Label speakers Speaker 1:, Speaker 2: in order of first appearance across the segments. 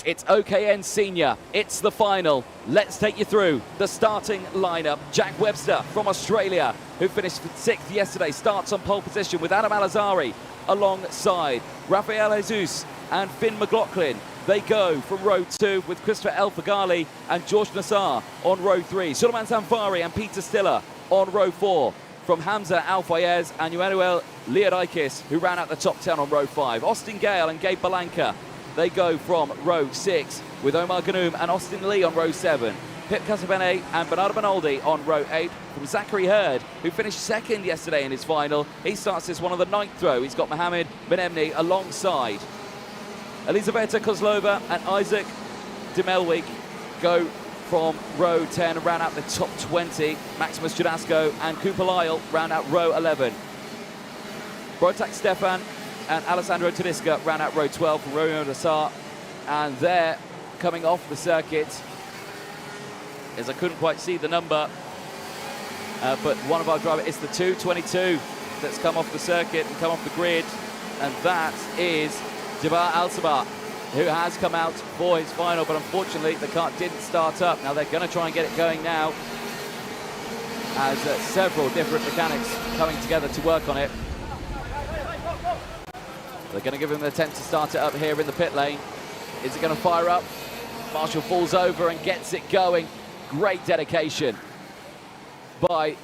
Speaker 1: It's OKN Senior. It's the final. Let's take you through the starting lineup. Jack Webster from Australia, who finished 6th yesterday, starts on pole position with Adam Alazari alongside Rafael Jesus and Finn McLaughlin. They go from row 2 with Christopher El Fagali and George Nassar on row 3. Suleiman Zamfari and Peter Stiller on row 4. From Hamza Al Fayez and Emmanuel Liadikis, who ran out the top 10 on row 5. Austin Gale and Gabe Balanka, they go from row 6 with Omar Ganoum and Austin Lee on row 7. Pip Casabene and Bernardo Benaldi on row 8. From Zachary Hurd, who finished 2nd yesterday in his final. He starts this one on the 9th row. He's got Mohamed Benemni alongside. Elizaveta Kozlova and Isaac Demelwig go from row 10 and round out the top 20. Maximus Judasco and Cooper Lyle round out row 11. Brotak Stefan and Alessandro Tedesca round out row 12 from Romeo Nassar. And they're coming off the circuit, as I couldn't quite see the number, but one of our drivers, it's the 222 that's come off the circuit and come off the grid, and that is Jabbar Al-Sabah, who has come out for his final, but unfortunately the car didn't start up. Now they're going to try and get it going now, as several different mechanics coming together to work on it. They're going to give him an attempt to start it up here in the pit lane. Is it going to fire up? Marshall falls over and gets it going. Great dedication by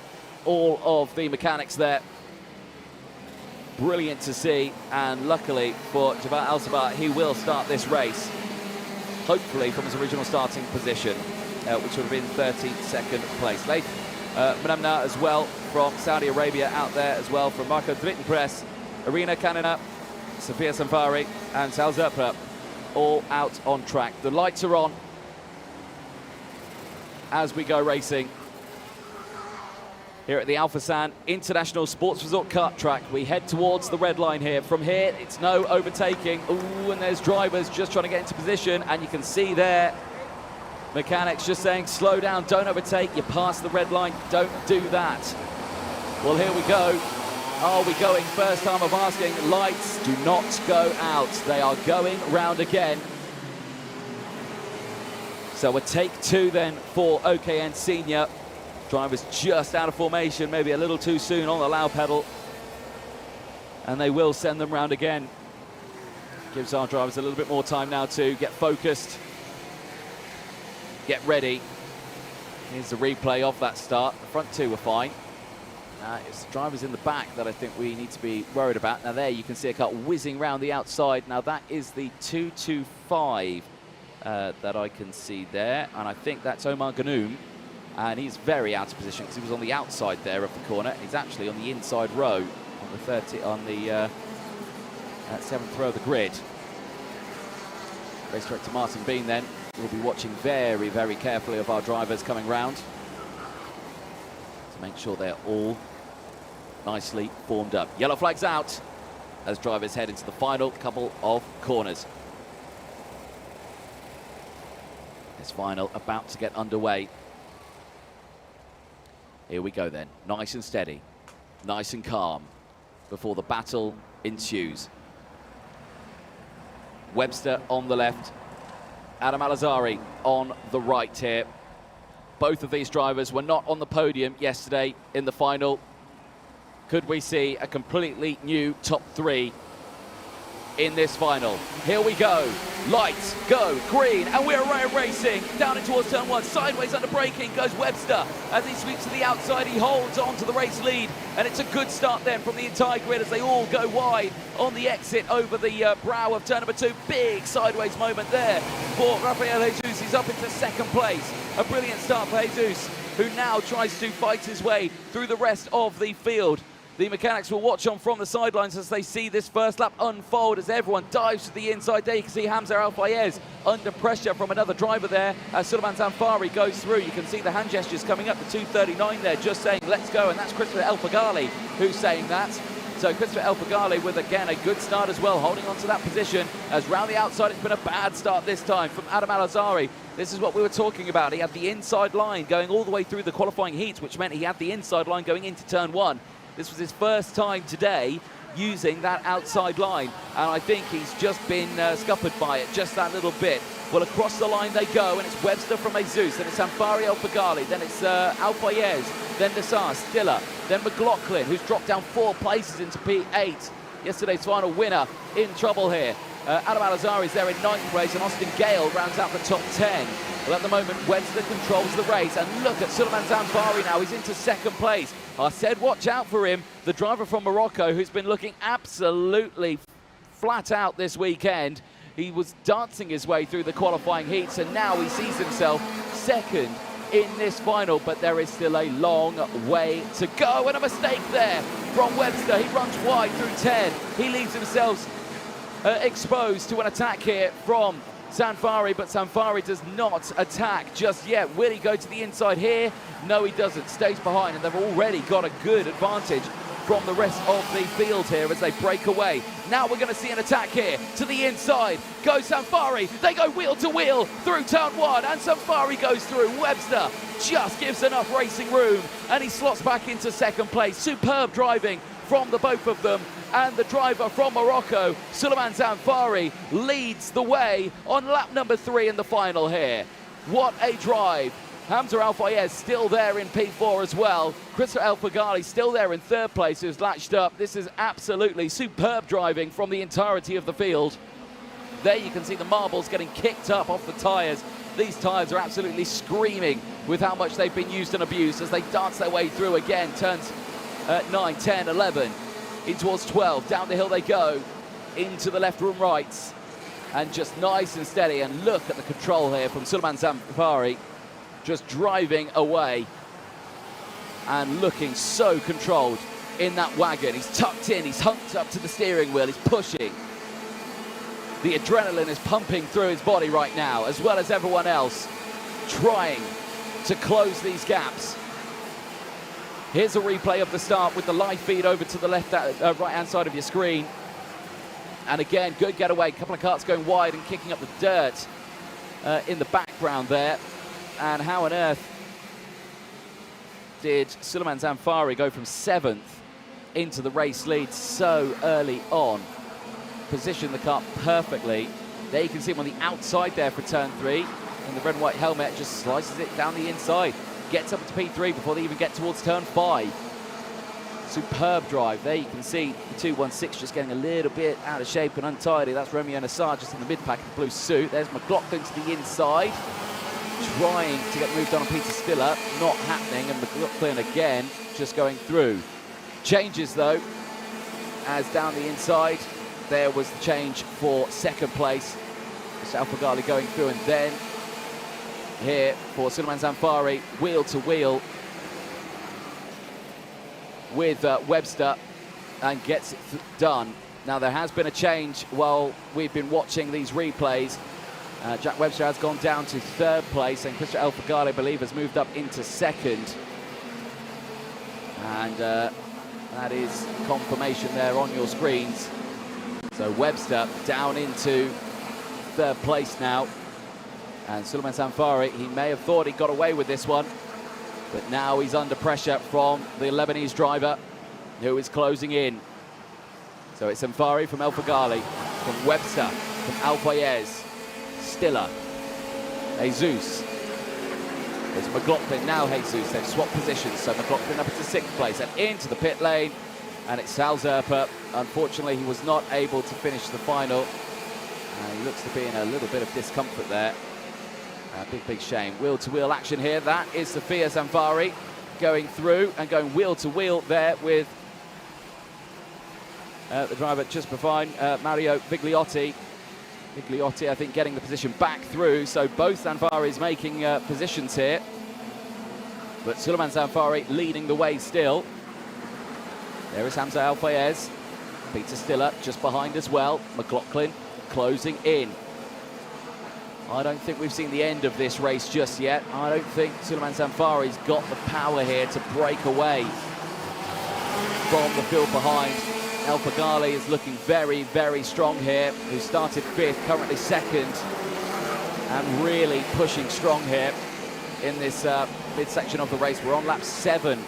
Speaker 1: all of the mechanics there. Brilliant to see, and luckily for Jabbar Al-Sabah, he will start this race, hopefully from his original starting position, which would have been 32nd place. Leif Menamna as well from Saudi Arabia out there as well, from Marco Drittenpress, Irina Kanina, Sophia Sanfari and Sal Zerpa, all out on track. The lights are on as we go racing here at the Alphasan International Sports Resort Kart Track. We head towards the red line here. From here, it's no overtaking. Ooh, and there's drivers just trying to get into position, and you can see there mechanics just saying, slow down, don't overtake, you passed the red line, don't do that. Well, here we go. Are we going? First time of asking. Lights do not go out. They are going round again. So a take 2 then for OKN Senior. Drivers just out of formation, maybe a little too soon on the allow pedal. And they will send them round again. Gives our drivers a little bit more time now to get focused, get ready. Here's the replay of that start. The front 2 were fine. It's the drivers in the back that I think we need to be worried about. Now there you can see a car whizzing round the outside. Now that is the 225 that I can see there. And I think that's Omar Ganoum. And he's very out of position because he was on the outside there of the corner. He's actually on the inside row on the 7th row of the grid. Race director Martin Bean then will be watching very, very carefully of our drivers coming round to make sure they're all nicely formed up. Yellow flags out as drivers head into the final couple of corners. This final about to get underway. Here we go then, nice and steady, nice and calm before the battle ensues. Webster on the left, Adam Alazari on the right here. Both of these drivers were not on the podium yesterday in the final. Could we see a completely new top 3 in this final? Here we go. Lights go green, and we're racing down in towards turn 1. Sideways under braking goes Webster. As he sweeps to the outside, he holds on to the race lead, and it's a good start then from the entire grid as they all go wide on the exit over the brow of turn number 2. Big sideways moment there for Rafael Jesus. He's up into 2nd place. A brilliant start for Jesus, who now tries to fight his way through the rest of the field. The mechanics will watch on from the sidelines as they see this first lap unfold as everyone dives to the inside there. You can see Hamza Al Fayez under pressure from another driver there as Suleiman Zamfari goes through. You can see the hand gestures coming up, the 239 there, just saying, let's go, and that's Christopher El Fagali who's saying that. So Christopher El Fagali with, again, a good start as well, holding on to that position as round the outside. It's been a bad start this time from Adam Alazari. This is what we were talking about. He had the inside line going all the way through the qualifying heats, which meant he had the inside line going into turn 1. This was his first time today using that outside line. And I think he's just been scuppered by it, just that little bit. Well, across the line they go, and it's Webster from Jesus, then it's Sanfari El Fagali, then it's Alfayez, then Nassar, Stiller, then McLaughlin, who's dropped down 4 places into P8. Yesterday's final winner in trouble here. Adam Al-Azhari is there in 9th place, and Austin Gale rounds out the top 10. Well, at the moment, Webster controls the race, and look at Suleiman Zanfari now. He's into 2nd place. I said watch out for him, the driver from Morocco, who's been looking absolutely flat out this weekend. He was dancing his way through the qualifying heats, and now he sees himself 2nd in this final, but there is still a long way to go, and a mistake there from Webster. He runs wide through 10. He leaves himself exposed to an attack here from Zanfari, but Zanfari does not attack just yet. Will he go to the inside here? No, he doesn't. Stays behind, and they've already got a good advantage from the rest of the field here as they break away. Now we're going to see an attack here to the inside. Goes Zanfari. They go wheel to wheel through turn 1, and Zanfari goes through. Webster just gives enough racing room, and he slots back into 2nd place. Superb driving from the both of them, and the driver from Morocco, Suleiman Zanfari, leads the way on lap number 3 in the final here. What a drive. Hamza Al-Fayez still there in P4 as well. Christopher El Fagali still there in 3rd place, who's latched up. This is absolutely superb driving from the entirety of the field. There you can see the marbles getting kicked up off the tyres. These tyres are absolutely screaming with how much they've been used and abused as they dance their way through again. Turns 9, 10, 11, in towards 12. Down the hill they go, into the left and rights. And just nice and steady. And look at the control here from Suleiman Zanfari. Just driving away and looking so controlled in that wagon. He's tucked in, he's humped up to the steering wheel, he's pushing. The adrenaline is pumping through his body right now, as well as everyone else trying to close these gaps. Here's a replay of the start with the live feed over to the right-hand side of your screen. And again, good getaway, a couple of karts going wide and kicking up the dirt in the background there. And how on earth did Suleiman Zanfari go from 7th into the race lead so early on? Positioned the car perfectly. There you can see him on the outside there for turn 3. And the red and white helmet just slices it down the inside. Gets up to P3 before they even get towards turn 5. Superb drive. There you can see the 216 just getting a little bit out of shape and untidy. That's Romeo Nassar just in the mid-pack of the blue suit. There's McLaughlin to the inside, trying to get moved on Peter Stiller. Not happening, and McLaughlin again just going through. Changes though, as down the inside there was the change for 2nd place. Al Fagali going through, and then here for Suleiman Zanfari, wheel to wheel with Webster, and gets it done. Now there has been a change while we've been watching these replays. Jack Webster has gone down to 3rd place, and Christopher El Fagali, I believe, has moved up into 2nd. And that is confirmation there on your screens. So Webster down into 3rd place now. And Suleiman Zanfari, he may have thought he got away with this one, but now he's under pressure from the Lebanese driver, who is closing in. So it's Zanfari from El Fagali, from Webster, from Al-Fayez, Stiller, Jesus. There's McLaughlin, now Jesus. They've swapped positions, so McLaughlin up into 6th place and into the pit lane. And it's Sal Zerpa. Unfortunately, he was not able to finish the final. He looks to be in a little bit of discomfort there. Big shame. Wheel-to-wheel action here. That is Sophia Zanfari going through and going wheel-to-wheel there with the driver just behind, Mario Vigliotti. Vigliotti, I think, getting the position back through. So both Zanfaris making positions here. But Suleiman Zanfari leading the way still. There is Hamza Al-Fayez. Peter Stiller just behind as well. McLaughlin closing in. I don't think we've seen the end of this race just yet. I don't think Suleiman Zanfari's got the power here to break away from the field behind. El Fagali is looking very, very strong here, who started 5th, currently 2nd, and really pushing strong here in this midsection of the race. We're on lap 7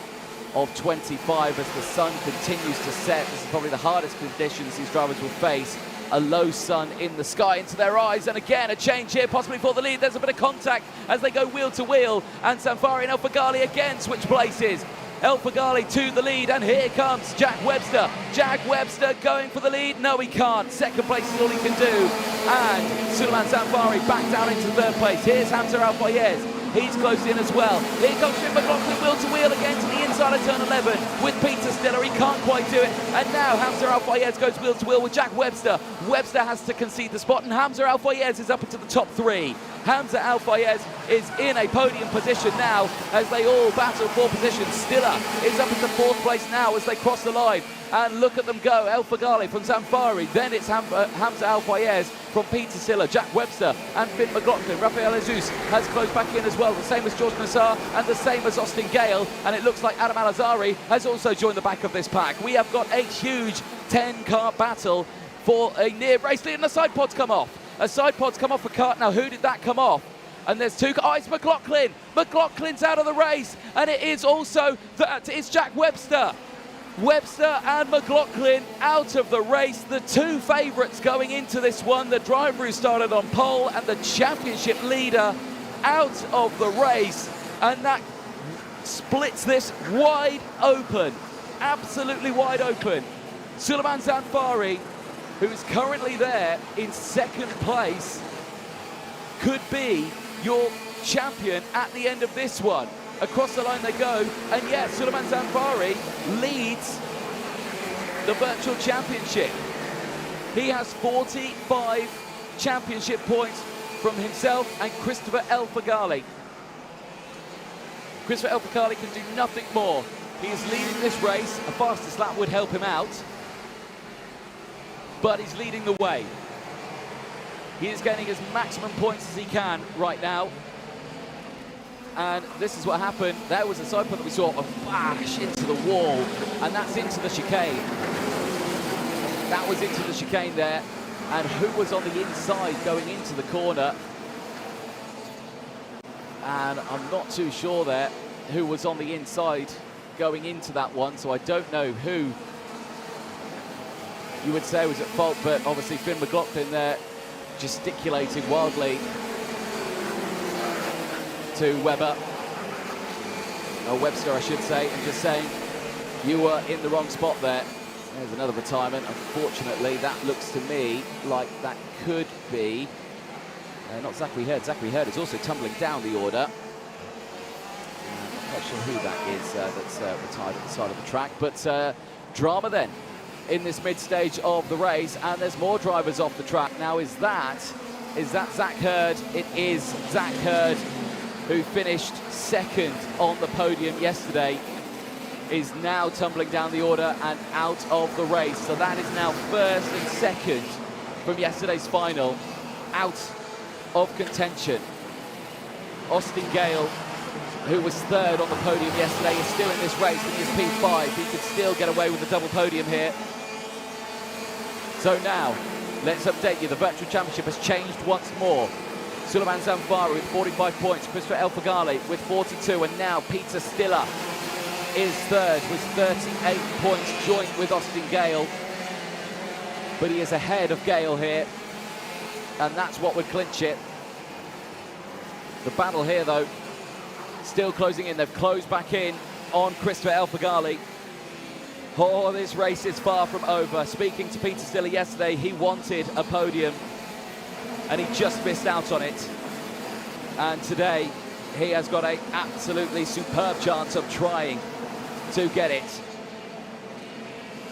Speaker 1: of 25 as the sun continues to set. This is probably the hardest conditions these drivers will face. A low sun in the sky into their eyes, and again a change here possibly for the lead. There's a bit of contact as they go wheel to wheel, and Zanfari and El Faghali again switch places. El Faghali to the lead, and here comes Jack Webster. Jack Webster going for the lead. No, he can't. Second place is all he can do. And Suleiman Zanfari back down into third place. Here's Hamza Al-Fayez. He's close in as well. Here comes Finn McLaughlin, wheel to wheel again to the inside of turn 11 with Peter Stiller. He can't quite do it. And now Hamza Al-Fayez goes wheel to wheel with Jack Webster. Webster has to concede the spot, and Hamza Al-Fayez is up into the top three. Hamza Al-Fayez is in a podium position now as they all battle for position. Stiller is up into fourth place now as they cross the line. And look at them go. El Faghali from Zanfari. Then it's Hamza Al-Fayez from Peter Stiller, Jack Webster and Finn McLaughlin. Rafael Jesus has closed back in as well. The same as George Nassar and the same as Austin Gale. And it looks like Adam Al-Azhari has also joined the back of this pack. We have got a huge 10-car battle for a near race lead, and a side pod's come off. A side pod's come off a kart. Now, who did that come off? And there's two. Oh, it's McLaughlin. McLaughlin's out of the race. And it is also that it's Jack Webster. Webster and McLaughlin out of the race. The two favourites going into this one. The driver who started on pole and the championship leader out of the race. And that splits this wide open. Absolutely wide open. Suleiman Zanfari, who is currently there in second place, could be your champion at the end of this one. Across the line they go, and yes, Suleiman Zanfari leads the virtual championship. He has 45 championship points from himself and Christopher El Faghali. Christopher El Faghali can do nothing more. He is leading this race. A fastest lap would help him out, but he's leading the way. He is gaining as maximum points as he can right now. And this is what happened. There was a side pod that we saw, a flash into the wall, and that's into the chicane. That was into the chicane there. And who was on the inside going into the corner? And I'm not too sure there who was on the inside going into that one, so I don't know who you would say was at fault, but obviously Finn McLaughlin there gesticulating wildly to Webber, or Webster I should say, and just saying you were in the wrong spot there. There's another retirement. Unfortunately, that looks to me like that could be not Zachary Hurd. Zachary Hurd is also tumbling down the order. I'm not sure who that is that's retired at the side of the track, but drama then in this mid-stage of the race, and there's more drivers off the track. Now, is that Zach Hurd? It is Zach Hurd, who finished second on the podium yesterday, is now tumbling down the order and out of the race. So that is now first and second from yesterday's final out of contention. Austin Gale, who was third on the podium yesterday, is still in this race, and he is P5. He could still get away with a double podium here. So now, let's update you. The virtual championship has changed once more. Suleiman Zanfari with 45 points, Christopher El Faghali with 42, and now Peter Stiller is third with 38 points, joint with Austin Gale. But he is ahead of Gale here, and that's what would clinch it. The battle here, though, still closing in. They've closed back in on Christopher El Faghali. Oh, this race is far from over. Speaking to Peter Stiller yesterday, he wanted a podium, and he just missed out on it. And today, he has got an absolutely superb chance of trying to get it.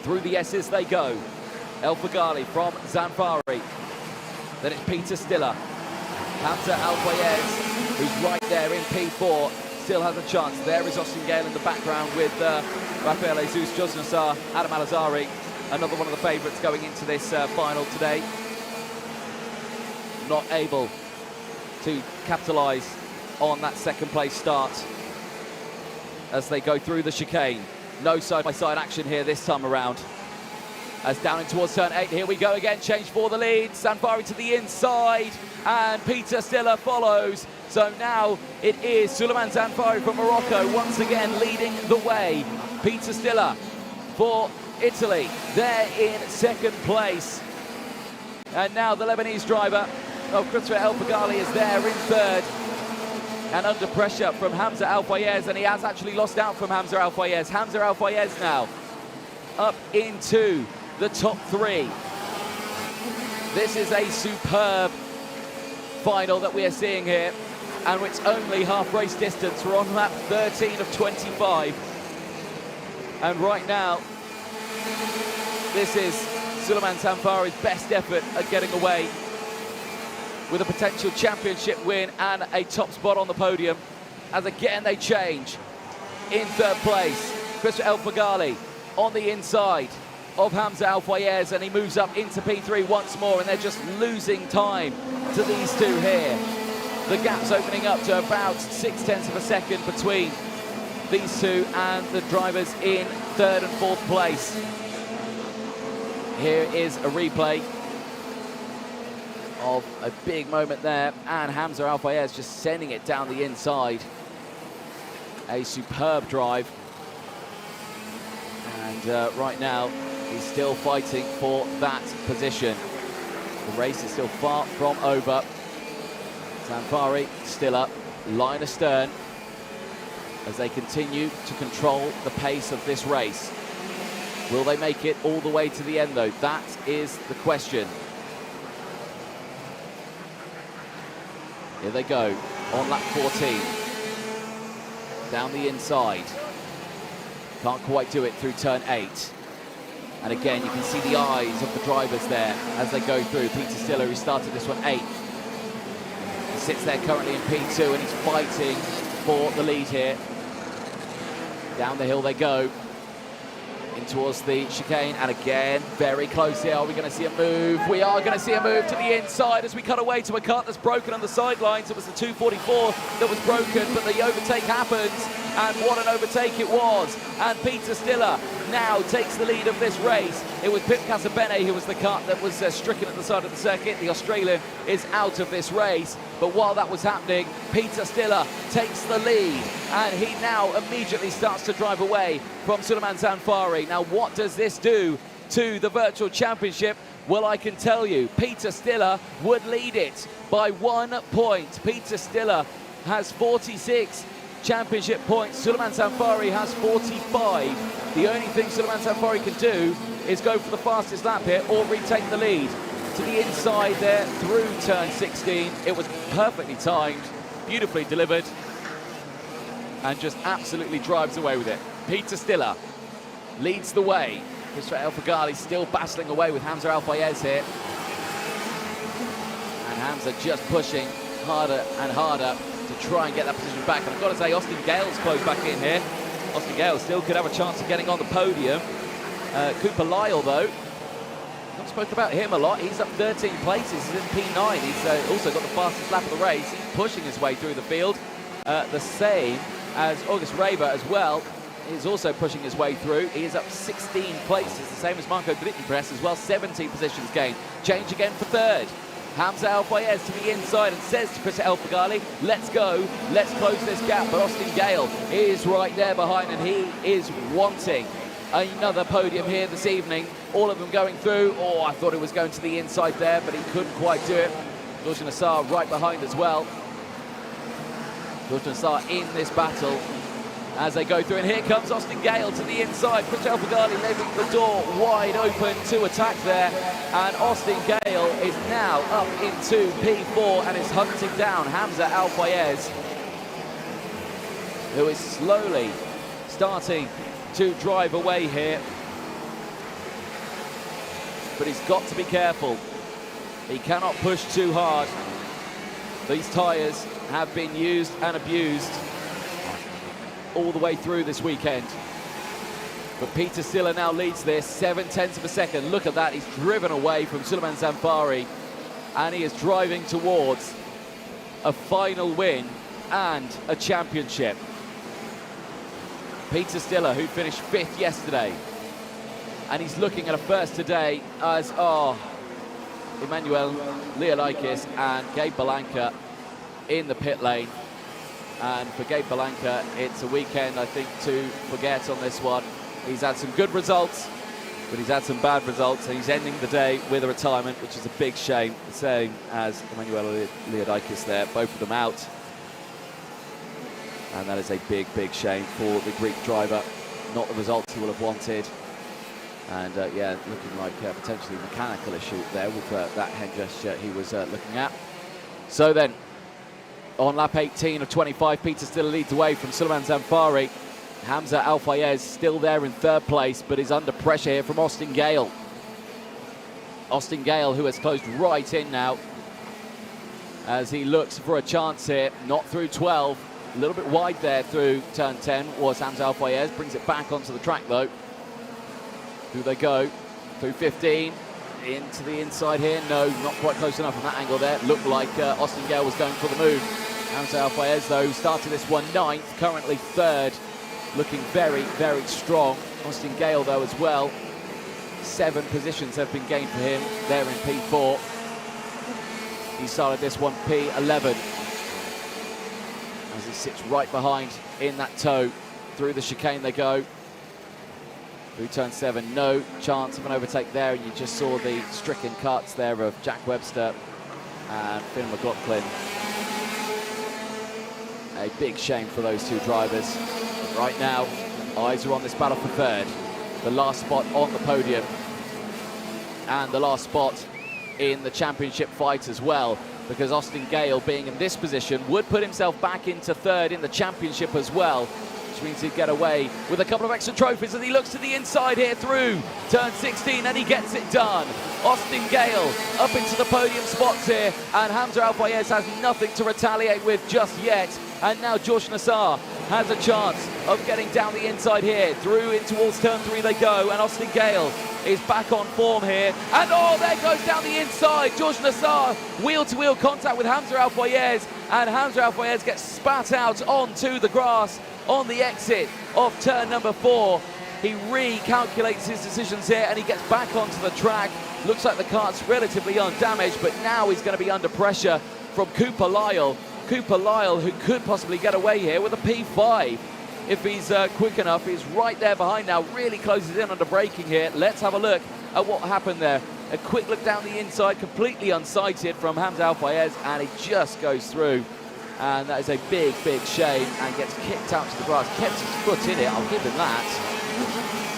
Speaker 1: Through the S's they go. El Faghali from Zanfari. Then it's Peter Stiller. Hamza Al-Fayez, who's right there in P4, still has a chance. There is Austin Gale in the background with Rafael Jesus, George Nassar, Adam Al-Azhari, another one of the favourites going into this final today. Not able to capitalise on that second place start as they go through the chicane. No side-by-side action here this time around. As down in towards turn 8, here we go again, change for the lead. Zanfari to the inside, and Peter Stiller follows. So now it is Suleiman Zanfari from Morocco once again leading the way. Peter Stiller for Italy, there in second place. And now the Lebanese driver of Christopher El Faghali is there in third. And under pressure from Hamza Al Fayez, and he has actually lost out from Hamza Al Fayez. Hamza Al Fayez now up into the top three. This is a superb final that we are seeing here, and it's only half race distance. We're on lap 13 of 25. And right now, this is Suleiman Sanfari's best effort at getting away with a potential championship win and a top spot on the podium. As again they change in third place. Christopher El Faghali on the inside of Hamza Al Fayez, and he moves up into P3 once more, and they're just losing time to these two here. The gap's opening up to about 0.6 of a second between these two and the drivers in third and fourth place. Here is a replay of a big moment there, and Hamza Al Fayez just sending it down the inside. A superb drive. And right now, he's still fighting for that position. The race is still far from over. Sanfari still up, line astern, as they continue to control the pace of this race. Will they make it all the way to the end, though? That is the question. Here they go on lap 14. Down the inside. Can't quite do it through turn 8. And again, you can see the eyes of the drivers there as they go through. Peter Stiller, who started this one 8th. He sits there currently in P2, and he's fighting for the lead here. Down the hill they go. In towards the chicane, and again, very close here. Are we going to see a move? We are going to see a move to the inside as we cut away to a cut that's broken on the sidelines. It was the 244 that was broken, but the overtake happens, and what an overtake it was. And Peter Stiller now takes the lead of this race. It was Pip Casabene who was the cut that was stricken at the side of the circuit. The Australian is out of this race, but while that was happening, Peter Stiller takes the lead, and he now immediately starts to drive away from Suleiman Sanfari. Now, what does this do to the Virtual Championship? Well, I can tell you, Peter Stiller would lead it by 1 point. Peter Stiller has 46 championship points. Suleiman Sanfari has 45. The only thing Suleiman Sanfari can do is go for the fastest lap here or retake the lead. To the inside there through turn 16. It was perfectly timed, beautifully delivered, and just absolutely drives away with it. Peter Stiller leads the way. Christopher El Faghali still battling away with Hamza Al Fayez here. And Hamza just pushing harder and harder to try and get that position back. And I've got to say, Austin Gale's close back in here. Austin Gale still could have a chance of getting on the podium. Cooper Lyle, though, not spoke about him a lot. He's up 13 places. He's in P9. He's also got the fastest lap of the race. He's pushing his way through the field. The same as August Raber as well. He's also pushing his way through. He is up 16 places, the same as Marco Brittenpress as well. 17 positions gained. Change again for third. Hamza Al Fayez to the inside and says to Christopher El Faghali, let's go, let's close this gap. But Austin Gale is right there behind, and he is wanting another podium here this evening. All of them going through. Oh, I thought it was going to the inside there, but he couldn't quite do it. George Nassar right behind as well. George Nassar in this battle as they go through, and here comes Austin Gale to the inside. Christopher El Faghali leaving the door wide open to attack there, and Austin Gale is now up into P4 and is hunting down Hamza Al Fayez, who is slowly starting to drive away here. But he's got to be careful. He cannot push too hard. These tyres have been used and abused all the way through this weekend. But Peter Stiller now leads this 0.7 of a second. Look at that, he's driven away from Suleiman Sanfari, and he is driving towards a final win and a championship. Peter Stiller, who finished 5th yesterday, and he's looking at a first today as, Emmanuel Leolikis and Gabe Balanka in the pit lane. And for Gabe Belanca, it's a weekend, I think, to forget on this one. He's had some good results, but he's had some bad results, and he's ending the day with a retirement, which is a big shame. The same as Emanuela Leodikis there, both of them out. And that is a big, big shame for the Greek driver. Not the results he will have wanted. And yeah, looking like a potentially mechanical issue there with that hand gesture he was looking at. So then, on lap 18 of 25, Peter Stiller leads away from Suleiman Zamfari. Hamza Al Fayez still there in third place, but is under pressure here from Austin Gale. Austin Gale, who has closed right in now as he looks for a chance here. Not through 12. A little bit wide there through turn 10 was Hamza Al Fayez. Brings it back onto the track though. Through they go. Through 15. Into the inside here. No, not quite close enough from that angle there. Looked like Austin Gale was going for the move. Hamza Al Fayez though started this one 9th, currently 3rd. Looking very, very strong. Austin Gale though as well. 7 positions have been gained for him there in P4. He started this one P11. As he sits right behind in that toe. Through the chicane they go. Through turn 7, no chance of an overtake there, and you just saw the stricken cuts there of Jack Webster and Finn McLaughlin. A big shame for those two drivers. Right now, eyes are on this battle for 3rd. The last spot on the podium and the last spot in the championship fight as well, because Austin Gale, being in this position, would put himself back into 3rd in the championship as well, which means he'd get away with a couple of extra trophies as he looks to the inside here through turn 16, and he gets it done. Austin Gale up into the podium spots here, and Hamza Al Fayez has nothing to retaliate with just yet. And now George Nassar has a chance of getting down the inside here. Through in towards turn 3 they go, and Austin Gale is back on form here. And oh, there goes down the inside. George Nassar, wheel-to-wheel contact with Hamza Al Fayez, and Hamza Al Fayez gets spat out onto the grass on the exit of turn number 4. He recalculates his decisions here, and he gets back onto the track. Looks like the cart's relatively undamaged, but now he's going to be under pressure from Cooper Lyle. Cooper Lyle, who could possibly get away here with a P5 if he's quick enough. He's right there behind now, really closes in under braking here. Let's have a look at what happened there. A quick look down the inside, completely unsighted from Hamza Al Fayez, and he just goes through. And that is a big, big shame, and gets kicked out to the grass. Kept his foot in it, I'll give him that.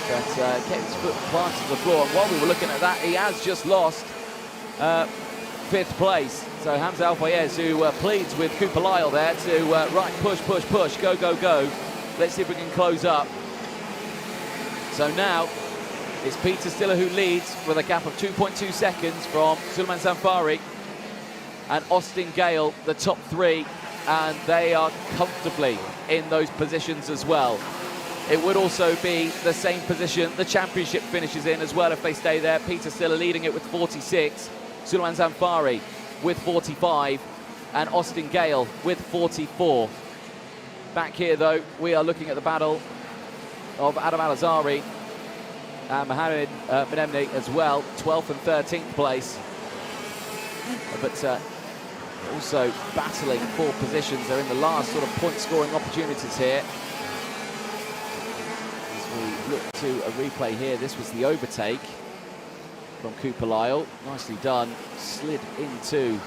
Speaker 1: But kept his foot planted to the floor. And while we were looking at that, he has just lost 5th place. So Hamza Al Fayez, who pleads with Cooper Lyle there to right, push, push, push, go, go, go. Let's see if we can close up. So now it's Peter Stiller who leads with a gap of 2.2 seconds from Suleiman Zamfari and Austin Gale, the top 3, and they are comfortably in those positions as well. It would also be the same position the championship finishes in as well if they stay there. Peter Stiller leading it with 46, Suleiman Zamfari with 45, and Austin Gale with 44. Back here though, we are looking at the battle of Adam Al-Azhari and Mohamed Menemni as well, 12th and 13th place. But also battling for positions. They're in the last sort of point scoring opportunities here. As we look to a replay here, this was the overtake from Cooper Lyle. Nicely done. Slid into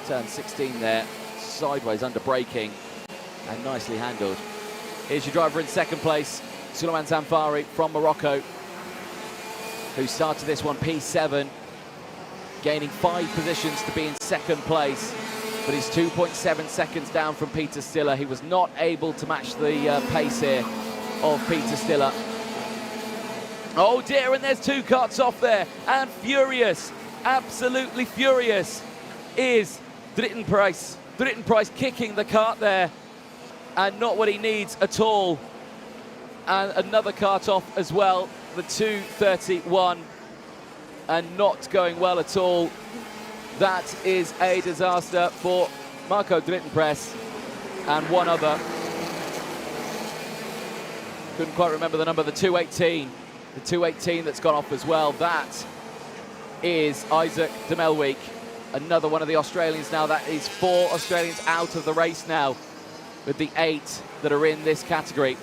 Speaker 1: turn 16 there, sideways under braking, and nicely handled. Here's your driver in 2nd place, Suleiman Zamfari from Morocco, who started this one P7, gaining 5 positions to be in 2nd place, but he's 2.7 seconds down from Peter Stiller. He was not able to match the pace here of Peter Stiller. Oh dear, and there's 2 cuts off there, and furious, absolutely furious, is Dritten Price. Dritten Price kicking the cart there, and not what he needs at all. And another cart off as well, the 2:31, and not going well at all. That is a disaster for Marco Dritten Press and one other. Couldn't quite remember the number, the 218. The 218 that's gone off as well. That is Isaac de Melwyk, another one of the Australians now. That is 4 Australians out of the race now. with the 8 that are in this category.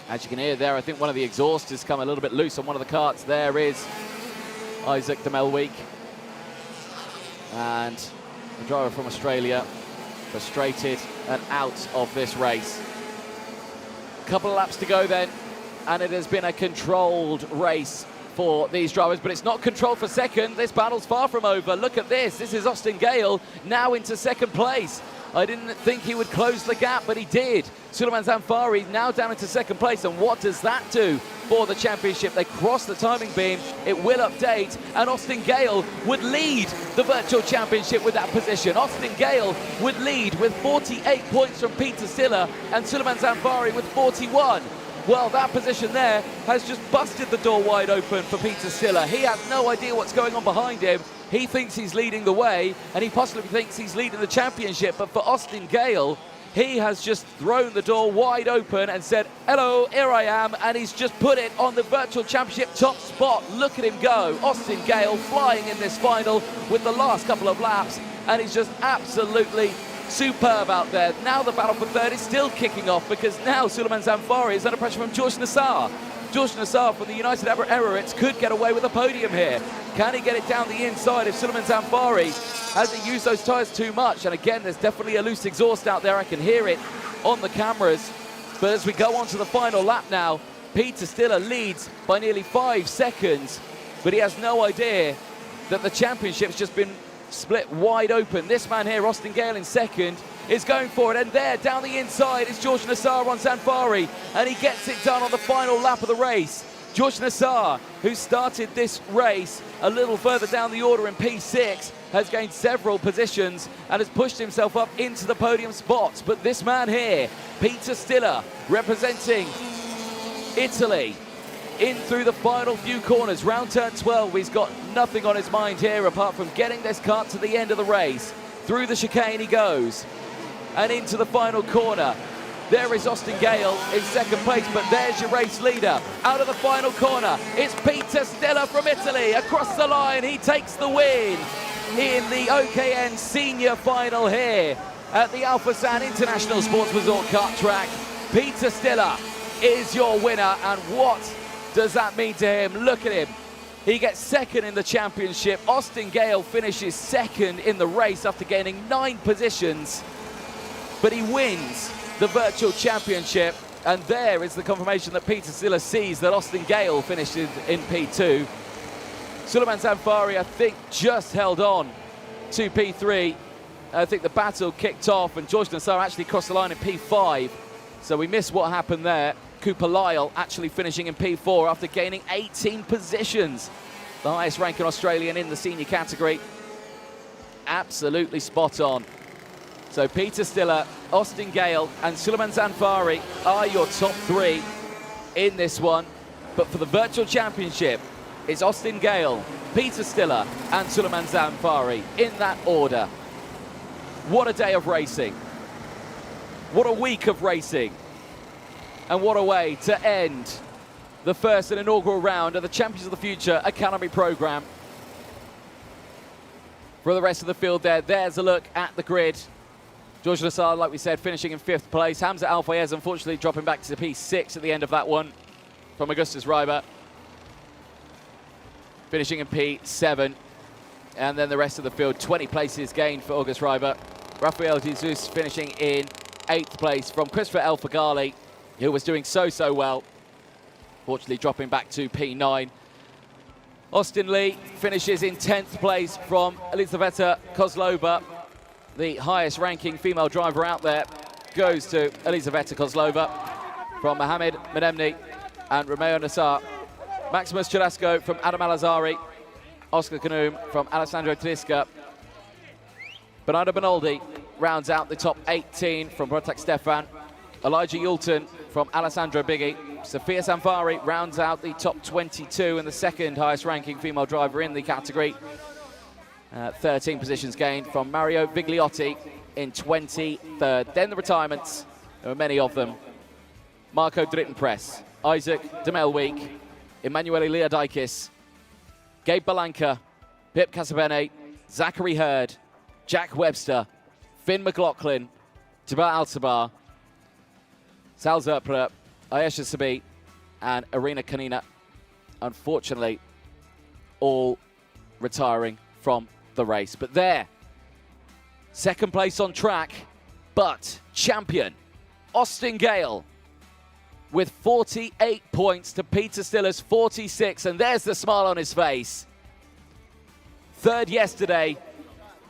Speaker 1: As you can hear there, I think one of the exhausts has come a little bit loose on one of the carts. There is Isaac de Melweek. And the driver from Australia, frustrated and out of this race. A couple of laps to go then, and it has been a controlled race for these drivers, but it's not controlled for second. This battle's far from over. Look at this. This is Austin Gale now into second place. I didn't think he would close the gap, but he did. Suleiman Zamfari now down into second place, and what does that do for the championship? They cross the timing beam, it will update, and Austin Gale would lead the virtual championship with that position. Austin Gale would lead with 48 points from Peter Stiller and Suleiman Zamfari with 41. Well, that position there has just busted the door wide open for Peter Stiller. He has no idea what's going on behind him. He thinks he's leading the way, and he possibly thinks he's leading the championship. But for Austin Gale, he has just thrown the door wide open and said, hello, here I am, and he's just put it on the virtual championship top spot. Look at him go. Austin Gale flying in this final with the last couple of laps, and he's just absolutely superb out there. Now the battle for third is still kicking off, because now Suleiman Zamfari is under pressure from George Nassar. George Nassar from the United Arab Emirates could get away with a podium here. Can he get it down the inside if Suleiman Zamfari hasn't used those tyres too much? And again, there's definitely a loose exhaust out there. I can hear it on the cameras. But as we go on to the final lap now, Peter Stiller leads by nearly 5 seconds, but he has no idea that the championship's just been split wide open. This man here, Austin Gale, in second, is going for it, and there down the inside is George Nassar on Zamfari, and he gets it done on the final lap of the race. George Nassar, who started this race a little further down the order in P6, has gained several positions and has pushed himself up into the podium spots. But this man here, Peter Stiller, representing Italy, in through the final few corners. Round turn 12, he's got nothing on his mind here apart from getting this kart to the end of the race. Through the chicane he goes, and into the final corner. There is Austin Gale in second place, but there's your race leader. Out of the final corner, it's Peter Stiller from Italy. Across the line, he takes the win in the OKN Senior Final here at the Alphasan International Sports Resort Kart Track. Peter Stiller is your winner, and what does that mean to him? Look at him. He gets second in the championship. Austin Gale finishes second in the race after gaining 9 positions, but he wins the virtual championship, and there is the confirmation that Peter Stiller sees that Austin Gale finished in P2. Suleiman Zamfari, I think, just held on to P3. I think the battle kicked off, and George Nassar actually crossed the line in P5, so we missed what happened there. Cooper Lyle actually finishing in P4 after gaining 18 positions. The highest ranking Australian in the senior category. Absolutely spot on. So Peter Stiller, Austin Gale and Suleiman Zamfari are your top 3 in this one. But for the virtual championship, it's Austin Gale, Peter Stiller and Suleiman Zamfari in that order. What a day of racing. What a week of racing. And what a way to end the first and inaugural round of the Champions of the Future Academy Programme. For the rest of the field there's a look at the grid. George Nassar, like we said, finishing in 5th place. Hamza Al-Fayez, unfortunately, dropping back to P6 at the end of that one from Augustus Reiber. Finishing in P7. And then the rest of the field, 20 places gained for August Reiber. Rafael Jesus finishing in 8th place from Christopher El Fagali, who was doing so well. Fortunately, dropping back to P9. Austin Lee finishes in 10th place from Elizaveta Kozlova. The highest ranking female driver out there goes to Elizaveta Kozlova from Mohamed Menemni and Romeo Nassar. Maximus Churrasco from Adam Alazari. Oscar Canoom from Alessandro Tedesca. Bernardo Bonaldi rounds out the top 18 from Brotak Stefan. Elijah Yulton from Alessandro Biggi. Sophia Zamfari rounds out the top 22 and the second highest ranking female driver in the category. 13 positions gained from Mario Vigliotti in 23rd. Then the retirements, there were many of them. Marco Drittenpress, Isaac de Melweek, Emanuele Leodikis, Gabe Balanka, Pip Casabene, Zachary Hurd, Jack Webster, Finn McLaughlin, Tabat Al-Sabar, Sal Zerpler, Ayesha Sabi, and Irina Kanina, unfortunately, all retiring from the race. But there, second place on track, but champion, Austin Gale, with 48 points to Peter Stiller's 46, and there's the smile on his face. Third yesterday,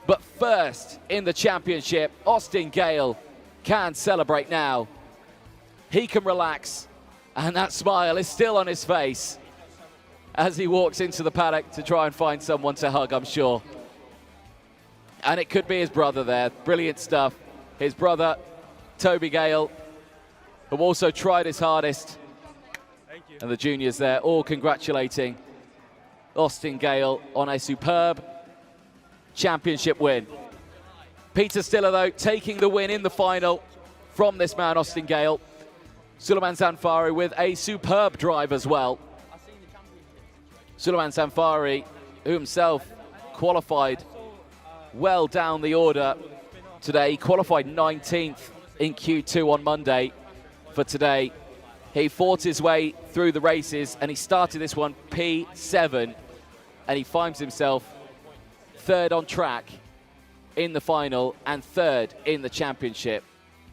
Speaker 1: but first in the championship. Austin Gale can celebrate now. He can relax, and that smile is still on his face as he walks into the paddock to try and find someone to hug, I'm sure. And it could be his brother there. Brilliant stuff. His brother, Toby Gale, who also tried his hardest.
Speaker 2: Thank you.
Speaker 1: And the juniors there all congratulating Austin Gale on a superb championship win. Peter Stiller, though, taking the win in the final from this man, Austin Gale. Suleiman Zanfari with a superb drive as well. Suleiman Zanfari, who himself qualified well down the order today. He qualified 19th in Q2 on Monday for today. He fought his way through the races and he started this one P7, and he finds himself third on track in the final and third in the championship.